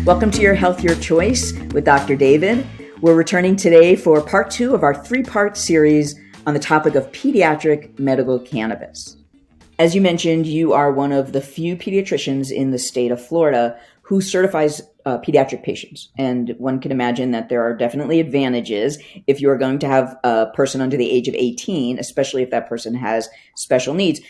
Welcome to Your Health, Your Choice with Dr. David. We're returning today for part 2 of our 3-part series on the topic of pediatric medical cannabis. As you mentioned, you are one of the few pediatricians in the state of Florida who certifies pediatric patients. And one can imagine that there are definitely advantages if you are going to have a person under the age of 18, especially if that person has special needs,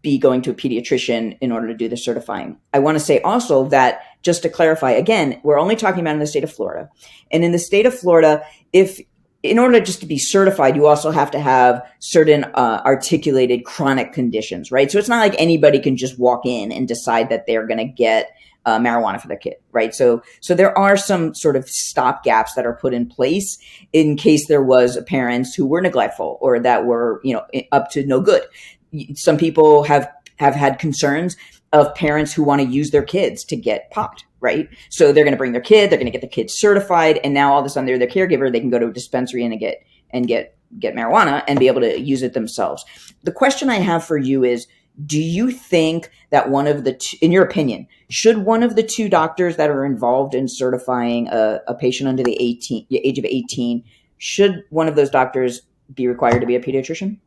be going to a pediatrician in order to do the certifying. I want to say also that, just to clarify, again, we're only talking about in the state of Florida. And in the state of Florida, in order just to be certified, you also have to have certain articulated chronic conditions, right? So it's not like anybody can just walk in and decide that they're going to get marijuana for their kid, right? So there are some sort of stopgaps that are put in place in case there was parents who were neglectful or that were, up to no good. Some people have had concerns of parents who want to use their kids to get pot, right? So they're going to bring their kid, they're going to get the kid certified, and now all of a sudden they're their caregiver. They can go to a dispensary and get marijuana and be able to use it themselves. The question I have for you is, do you think that one of the two, in your opinion, should one of the two doctors that are involved in certifying a patient under the age of 18, should one of those doctors be required to be a pediatrician?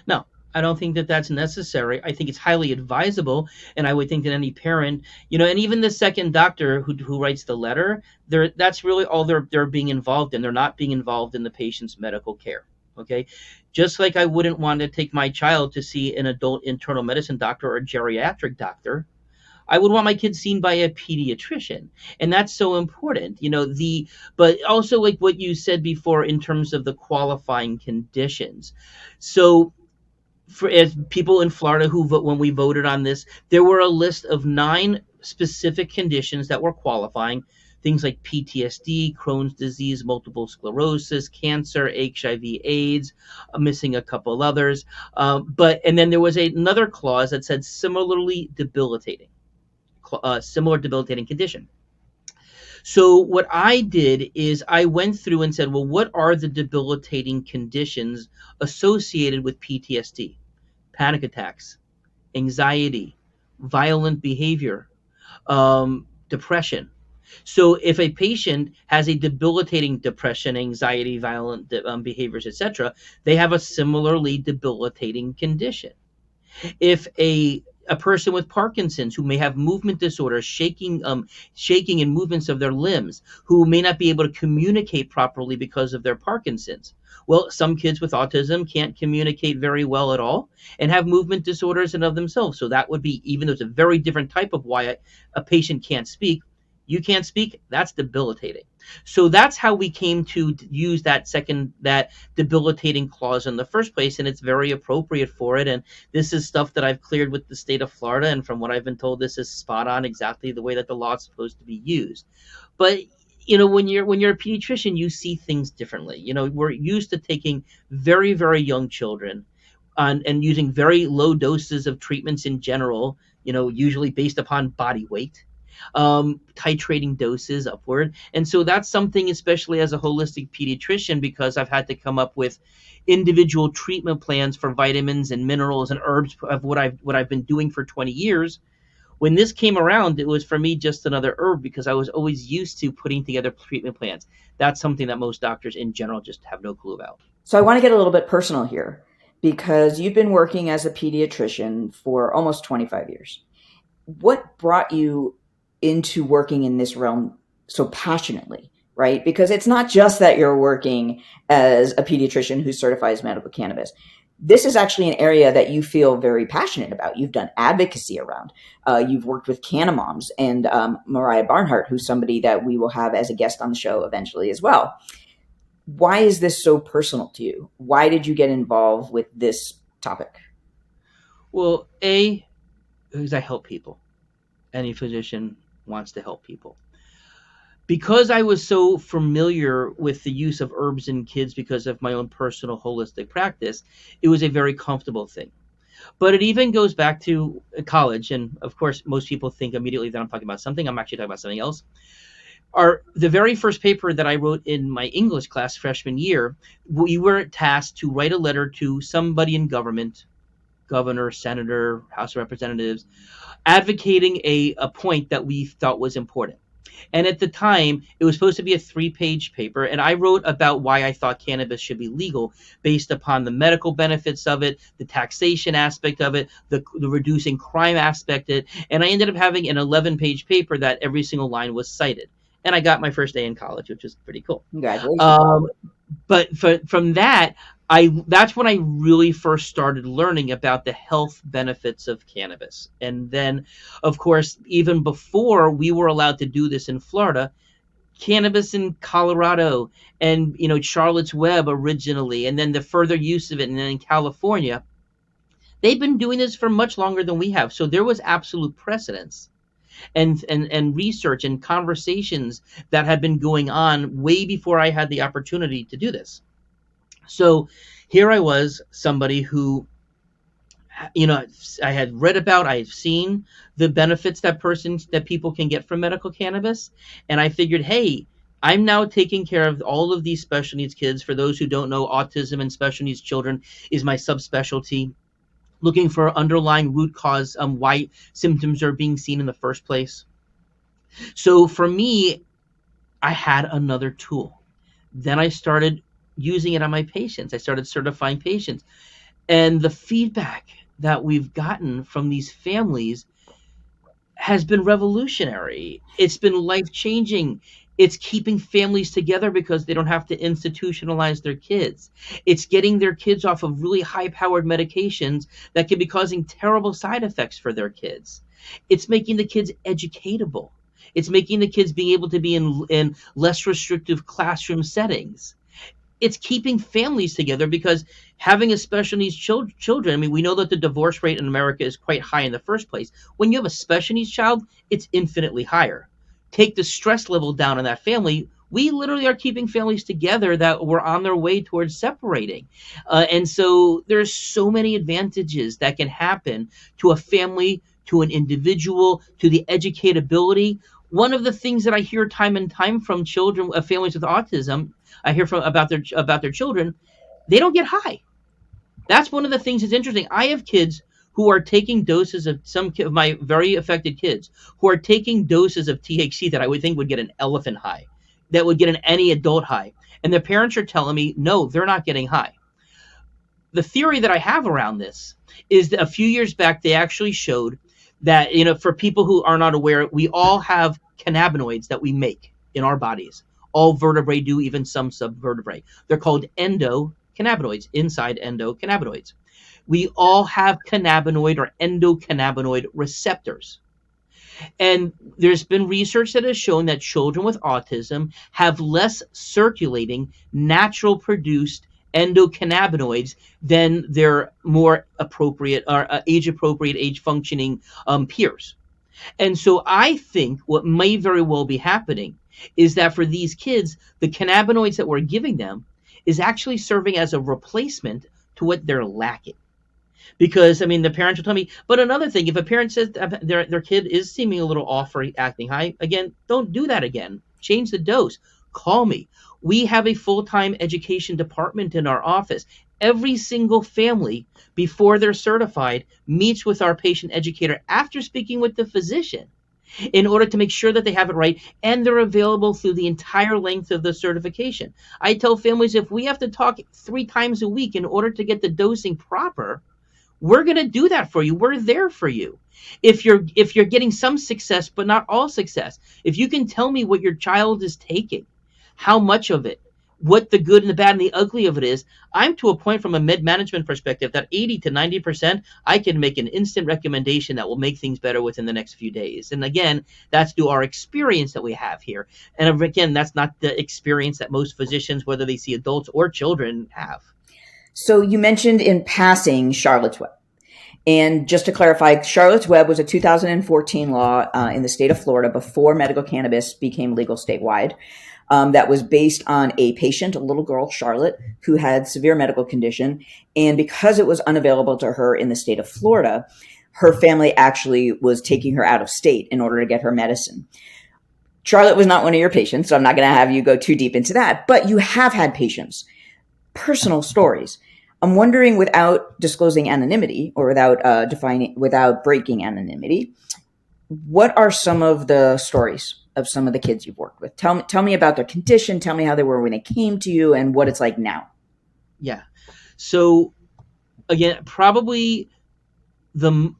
No. I don't think that that's necessary. I think it's highly advisable, and I would think that any parent, and even the second doctor who writes the letter, that's really all they're being involved in. They're not being involved in the patient's medical care. Okay, just like I wouldn't want to take my child to see an adult internal medicine doctor or a geriatric doctor, I would want my kid seen by a pediatrician, and that's so important. But also like what you said before in terms of the qualifying conditions. So, as people in Florida when we voted on this, there were a list of 9 specific conditions that were qualifying, things like PTSD, Crohn's disease, multiple sclerosis, cancer, HIV/AIDS, missing a couple others. And then there was another clause that said similar debilitating condition. So what I did is I went through and said, well, what are the debilitating conditions associated with PTSD? Panic attacks, anxiety, violent behavior, depression. So if a patient has a debilitating depression, anxiety, violent behaviors, etc., they have a similarly debilitating condition. If a person with Parkinson's who may have movement disorders, shaking and movements of their limbs, who may not be able to communicate properly because of their Parkinson's. Well, some kids with autism can't communicate very well at all and have movement disorders in of themselves. So that would be, even though it's a very different type of why a patient can't speak, you can't speak, that's debilitating. So that's how we came to use that debilitating clause in the first place, and it's very appropriate for it. And this is stuff that I've cleared with the state of Florida, and from what I've been told, this is spot on, exactly the way that the law is supposed to be used. But when you're a pediatrician, you see things differently. We're used to taking very, very young children and using very low doses of treatments in general, usually based upon body weight, titrating doses upward. And so that's something, especially as a holistic pediatrician, because I've had to come up with individual treatment plans for vitamins and minerals and herbs of what I've been doing for 20 years. When this came around, it was for me just another herb because I was always used to putting together treatment plans. That's something that most doctors in general just have no clue about. So I want to get a little bit personal here because you've been working as a pediatrician for almost 25 years. What brought you into working in this realm so passionately, right? Because it's not just that you're working as a pediatrician who certifies medical cannabis. This is actually an area that you feel very passionate about. You've done advocacy around. You've worked with Canamoms and Mariah Barnhart, who's somebody that we will have as a guest on the show eventually as well. Why is this so personal to you? Why did you get involved with this topic? Well, because I help people. Any physician wants to help people. Because I was so familiar with the use of herbs in kids because of my own personal holistic practice, it was a very comfortable thing. But it even goes back to college. And of course, most people think immediately that I'm talking about something. I'm actually talking about something else. The very first paper that I wrote in my English class freshman year, we were tasked to write a letter to somebody in government governor, senator, House of Representatives, advocating a point that we thought was important. And at the time, it was supposed to be a 3-page paper. And I wrote about why I thought cannabis should be legal based upon the medical benefits of it, the taxation aspect of it, the reducing crime aspect of it. And I ended up having an 11-page paper that every single line was cited. And I got my first A in college, which was pretty cool. Congratulations. But from that, that's when I really first started learning about the health benefits of cannabis. And then, of course, even before we were allowed to do this in Florida, cannabis in Colorado and, Charlotte's Web originally, and then the further use of it, and then in California, they've been doing this for much longer than we have. So there was absolute precedence and research and conversations that had been going on way before I had the opportunity to do this. So here I was, somebody who, I had read about, I've seen the benefits that people can get from medical cannabis. And I figured, hey, I'm now taking care of all of these special needs kids. For those who don't know, autism and special needs children is my subspecialty, looking for underlying root cause, why symptoms are being seen in the first place. So for me, I had another tool. Then I started using it on my patients. I started certifying patients. And the feedback that we've gotten from these families has been revolutionary. It's been life-changing. It's keeping families together because they don't have to institutionalize their kids. It's getting their kids off of really high-powered medications that can be causing terrible side effects for their kids. It's making the kids educatable. It's making the kids being able to be in less restrictive classroom settings. It's keeping families together because having a special needs children, I mean, we know that the divorce rate in America is quite high in the first place. When you have a special needs child, it's infinitely higher. Take the stress level down in that family. We literally are keeping families together that were on their way towards separating. And so there's so many advantages that can happen to a family, to an individual, to the educatability. One of the things that I hear time and time from children, families with autism, I hear about their children, they don't get high. That's one of the things that's interesting. I have kids who are taking doses of some of my very affected kids who are taking doses of THC that I would think would get an elephant high, that would get any adult high. And their parents are telling me, no, they're not getting high. The theory that I have around this is that a few years back, they actually showed that, for people who are not aware, we all have cannabinoids that we make in our bodies. All vertebrae do, even some subvertebrae. They're called endocannabinoids, inside endocannabinoids. We all have cannabinoid or endocannabinoid receptors. And there's been research that has shown that children with autism have less circulating, natural produced endocannabinoids than their more appropriate or age-appropriate, age-functioning peers. And so I think what may very well be happening is that for these kids, the cannabinoids that we're giving them is actually serving as a replacement to what they're lacking. Because, I mean, the parents will tell me, but another thing, if a parent says their kid is seeming a little off or acting high, again, don't do that again. Change the dose. Call me. We have a full-time education department in our office. Every single family, before they're certified, meets with our patient educator after speaking with the physician in order to make sure that they have it right, and they're available through the entire length of the certification. I tell families, if we have to talk 3 times a week in order to get the dosing proper, we're going to do that for you. We're there for you. If you're getting some success, but not all success, if you can tell me what your child is taking, how much of it, what the good and the bad and the ugly of it is, I'm to a point from a med management perspective that 80 to 90%, I can make an instant recommendation that will make things better within the next few days. And again, that's through our experience that we have here. And again, that's not the experience that most physicians, whether they see adults or children, have. So you mentioned in passing Charlotte's Web. And just to clarify, Charlotte's Web was a 2014 law in the state of Florida before medical cannabis became legal statewide. That was based on a patient, a little girl, Charlotte, who had severe medical condition. And because it was unavailable to her in the state of Florida, her family actually was taking her out of state in order to get her medicine. Charlotte was not one of your patients, so I'm not going to have you go too deep into that. But you have had patients, personal stories. I'm wondering, without disclosing anonymity or without breaking anonymity, what are some of the stories of some of the kids you've worked with? Tell me about their condition. Tell me how they were when they came to you and what it's like now. Yeah. So again, probably the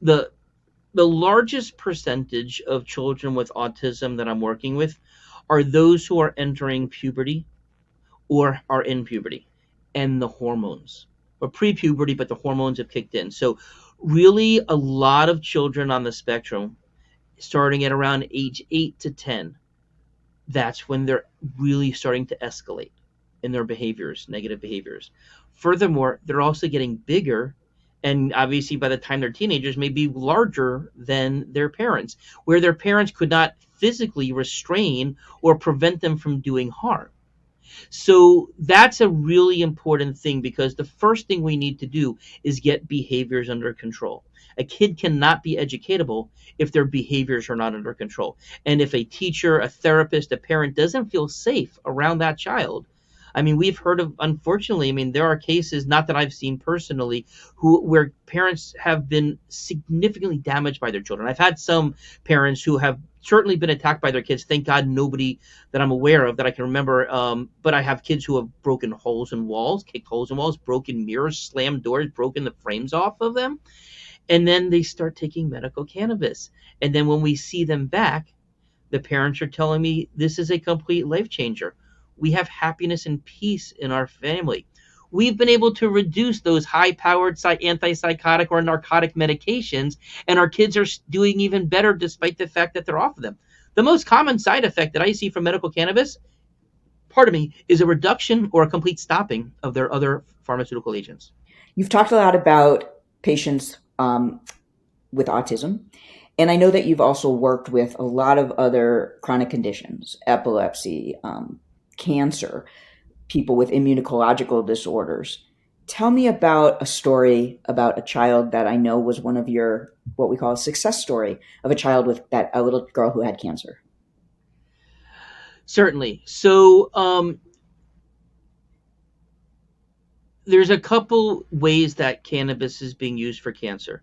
the largest percentage of children with autism that I'm working with are those who are entering puberty or are in puberty, and the hormones, or pre-puberty, but the hormones have kicked in. So really a lot of children on the spectrum starting at around age 8 to 10, that's when they're really starting to escalate in their behaviors, negative behaviors. Furthermore, they're also getting bigger, and obviously by the time they're teenagers may be larger than their parents, where their parents could not physically restrain or prevent them from doing harm. So that's a really important thing, because the first thing we need to do is get behaviors under control. A kid cannot be educatable if their behaviors are not under control. And if a teacher, a therapist, a parent doesn't feel safe around that child, I mean, we've heard of, unfortunately, I mean, there are cases, not that I've seen personally, where parents have been significantly damaged by their children. I've had some parents who have certainly been attacked by their kids. Thank God nobody that I'm aware of that I can remember. But I have kids who have broken holes in walls, kicked holes in walls, broken mirrors, slammed doors, broken the frames off of them. And then they start taking medical cannabis. And then when we see them back, the parents are telling me this is a complete life changer. We have happiness and peace in our family. We've been able to reduce those high-powered antipsychotic or narcotic medications, and our kids are doing even better despite the fact that they're off of them. The most common side effect that I see from medical cannabis, pardon me, is a reduction or a complete stopping of their other pharmaceutical agents. You've talked a lot about patients with autism, and I know that you've also worked with a lot of other chronic conditions, epilepsy, cancer, people with immunological disorders. Tell me about a story about a child that I know was one of your, what we call a success story, of a child with a little girl who had cancer. Certainly. So there's a couple ways that cannabis is being used for cancer.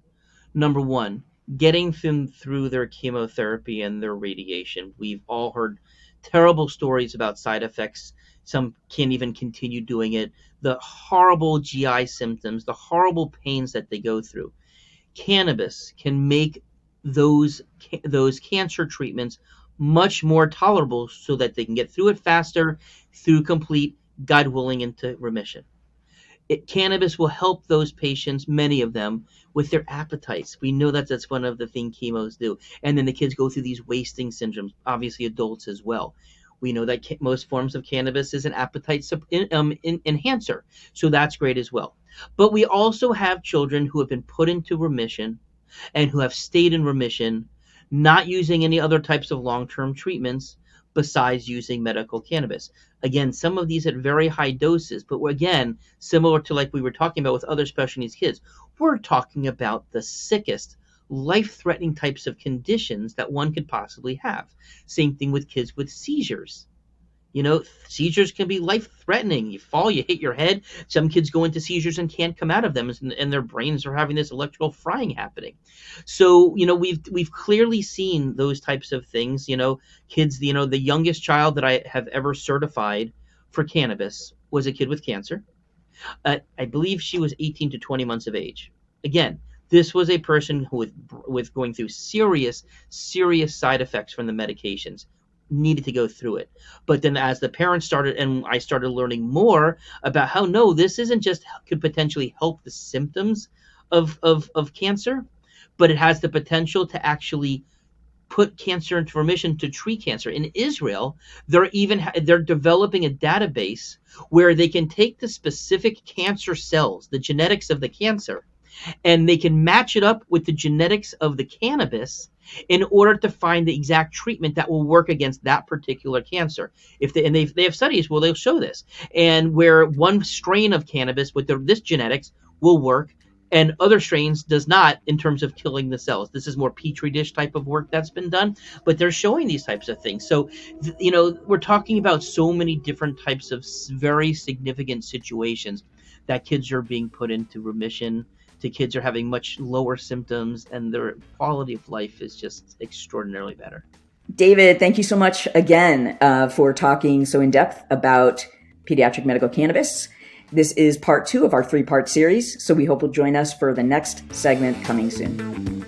Number one, getting them through their chemotherapy and their radiation. We've all heard terrible stories about side effects. Some can't even continue doing it. The horrible GI symptoms, the horrible pains that they go through. Cannabis can make those cancer treatments much more tolerable, so that they can get through it faster, through complete, God willing, into remission. Cannabis will help those patients, many of them, with their appetites. We know that that's one of the things chemos do. And then the kids go through these wasting syndromes, obviously adults as well. We know that most forms of cannabis is an appetite enhancer. So that's great as well. But we also have children who have been put into remission and who have stayed in remission, not using any other types of long-term treatments besides using medical cannabis. Again, some of these at very high doses, but again, similar to like we were talking about with other special needs kids, we're talking about the sickest, life-threatening types of conditions that one could possibly have. Same thing with kids with seizures. You know, seizures can be life-threatening. You fall, you hit your head. Some kids go into seizures and can't come out of them, and their brains are having this electrical frying happening. So, you know, we've clearly seen those types of things. You know, kids. You know, the youngest child that I have ever certified for cannabis was a kid with cancer. I believe she was 18 to 20 months of age. Again, this was a person who was going through serious side effects from the medications, needed to go through it. But then as the parents started, and I started learning more about how, no, this isn't just could potentially help the symptoms of cancer, but it has the potential to actually put cancer into remission, to treat cancer. In Israel, they're developing a database where they can take the specific cancer cells, the genetics of the cancer, and they can match it up with the genetics of the cannabis in order to find the exact treatment that will work against that particular cancer. They have studies where they'll show this, and where one strain of cannabis with this genetics will work and other strains does not, in terms of killing the cells. This is more petri dish type of work that's been done, but they're showing these types of things. So, you know, we're talking about so many different types of very significant situations that kids are being put into remission, to kids are having much lower symptoms, and their quality of life is just extraordinarily better. David, thank you so much again for talking so in depth about pediatric medical cannabis. This is part 2 of our 3-part series, so we hope you'll join us for the next segment coming soon.